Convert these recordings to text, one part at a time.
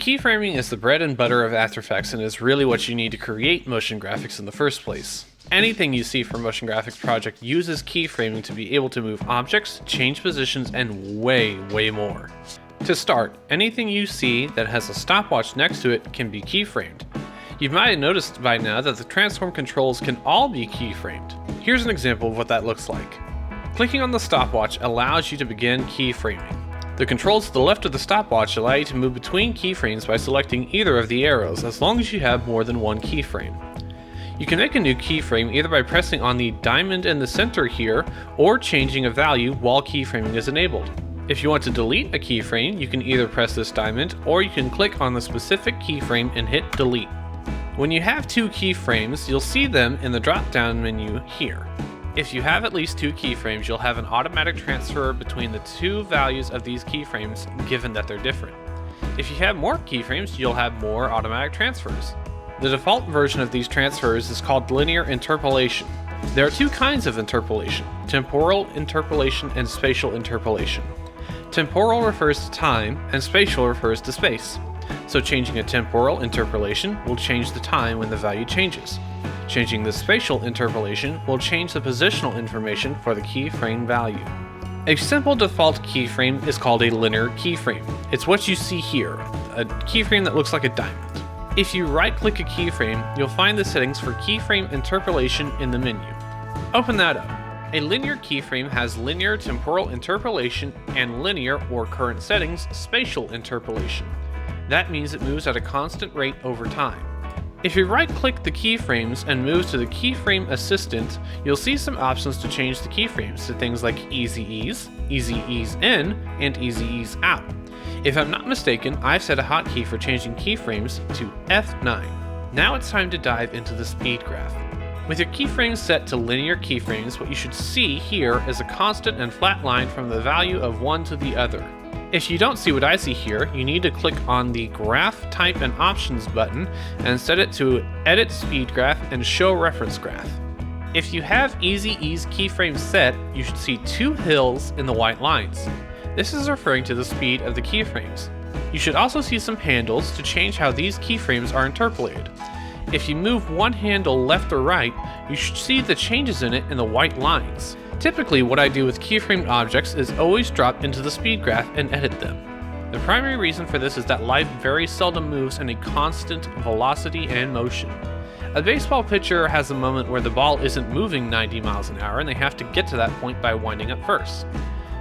Keyframing is the bread and butter of After Effects and is really what you need to create motion graphics in the first place. Anything you see for a motion graphics project uses keyframing to be able to move objects, change positions, and way more. To start, anything you see that has a stopwatch next to it can be keyframed. You might have noticed by now that the transform controls can all be keyframed. Here's an example of what that looks like. Clicking on the stopwatch allows you to begin keyframing. The controls to the left of the stopwatch allow you to move between keyframes by selecting either of the arrows, as long as you have more than one keyframe. You can make a new keyframe either by pressing on the diamond in the center here, or changing a value while keyframing is enabled. If you want to delete a keyframe, you can either press this diamond, or you can click on the specific keyframe and hit delete. When you have two keyframes, you'll see them in the drop-down menu here. If you have at least two keyframes, you'll have an automatic transfer between the two values of these keyframes, given that they're different. If you have more keyframes, you'll have more automatic transfers. The default version of these transfers is called linear interpolation. There are two kinds of interpolation: temporal interpolation and spatial interpolation. Temporal refers to time, and spatial refers to space. So changing a temporal interpolation will change the time when the value changes. Changing the spatial interpolation will change the positional information for the keyframe value. A simple default keyframe is called a linear keyframe. It's what you see here, a keyframe that looks like a diamond. If you right-click a keyframe, you'll find the settings for keyframe interpolation in the menu. Open that up. A linear keyframe has linear temporal interpolation and linear or current settings spatial interpolation. That means it moves at a constant rate over time. If you right-click the keyframes and move to the Keyframe Assistant, you'll see some options to change the keyframes to things like Easy Ease In, and Easy Ease Out. If I'm not mistaken, I've set a hotkey for changing keyframes to F9. Now it's time to dive into the speed graph. With your keyframes set to linear keyframes, what you should see here is a constant and flat line from the value of one to the other. If you don't see what I see here, you need to click on the Graph Type and Options button and set it to Edit Speed Graph and Show Reference Graph. If you have Easy Ease keyframes set, you should see two hills in the white lines. This is referring to the speed of the keyframes. You should also see some handles to change how these keyframes are interpolated. If you move one handle left or right, you should see the changes in it in the white lines. Typically, what I do with keyframed objects is always drop into the speed graph and edit them. The primary reason for this is that life very seldom moves in a constant velocity and motion. A baseball pitcher has a moment where the ball isn't moving 90 miles an hour and they have to get to that point by winding up first.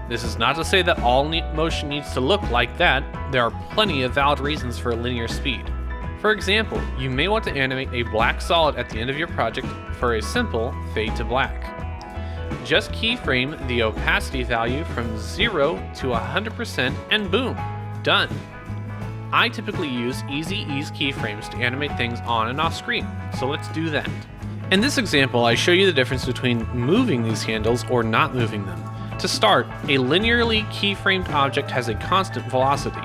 This is not to say that all motion needs to look like that. There are plenty of valid reasons for linear speed. For example, you may want to animate a black solid at the end of your project for a simple fade to black. Just keyframe the opacity value from 0 to 100% and boom, done. I typically use Easy Ease keyframes to animate things on and off screen, so let's do that. In this example, I show you the difference between moving these handles or not moving them. To start, a linearly keyframed object has a constant velocity.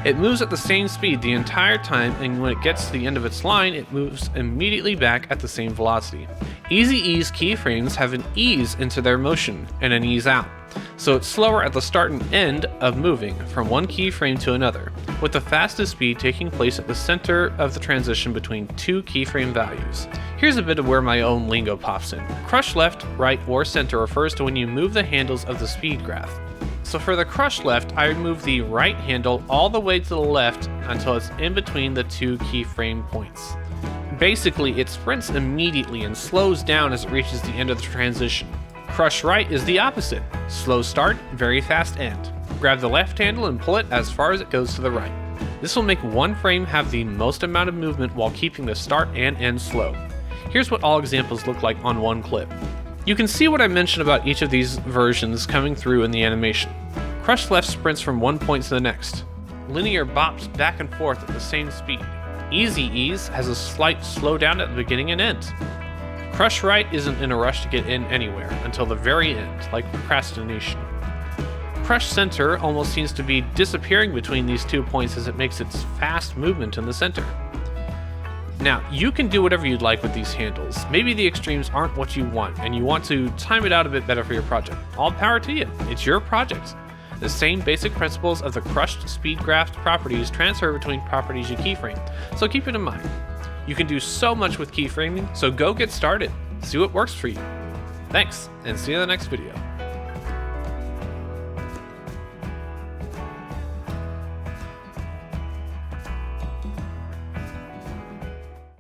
It moves at the same speed the entire time, and when it gets to the end of its line, it moves immediately back at the same velocity. Easy Ease keyframes have an ease into their motion and an ease out, so it's slower at the start and end of moving from one keyframe to another, with the fastest speed taking place at the center of the transition between two keyframe values. Here's a bit of where my own lingo pops in. Crush left, right, or center refers to when you move the handles of the speed graph. So for the crush left, I move the right handle all the way to the left until it's in between the two keyframe points. Basically, it sprints immediately and slows down as it reaches the end of the transition. Crush right is the opposite. Slow start, very fast end. Grab the left handle and pull it as far as it goes to the right. This will make one frame have the most amount of movement while keeping the start and end slow. Here's what all examples look like on one clip. You can see what I mentioned about each of these versions coming through in the animation. Crush left sprints from one point to the next. Linear bops back and forth at the same speed. Easy Ease has a slight slowdown at the beginning and end. Crush right isn't in a rush to get in anywhere until the very end, like procrastination. Crush center almost seems to be disappearing between these 2 points as it makes its fast movement in the center. Now, you can do whatever you'd like with these handles. Maybe the extremes aren't what you want, and you want to time it out a bit better for your project. All power to you. It's your project. The same basic principles of the crushed speedgraph properties transfer between properties you keyframe, so keep it in mind. You can do so much with keyframing, so go get started. See what works for you. Thanks, and see you in the next video.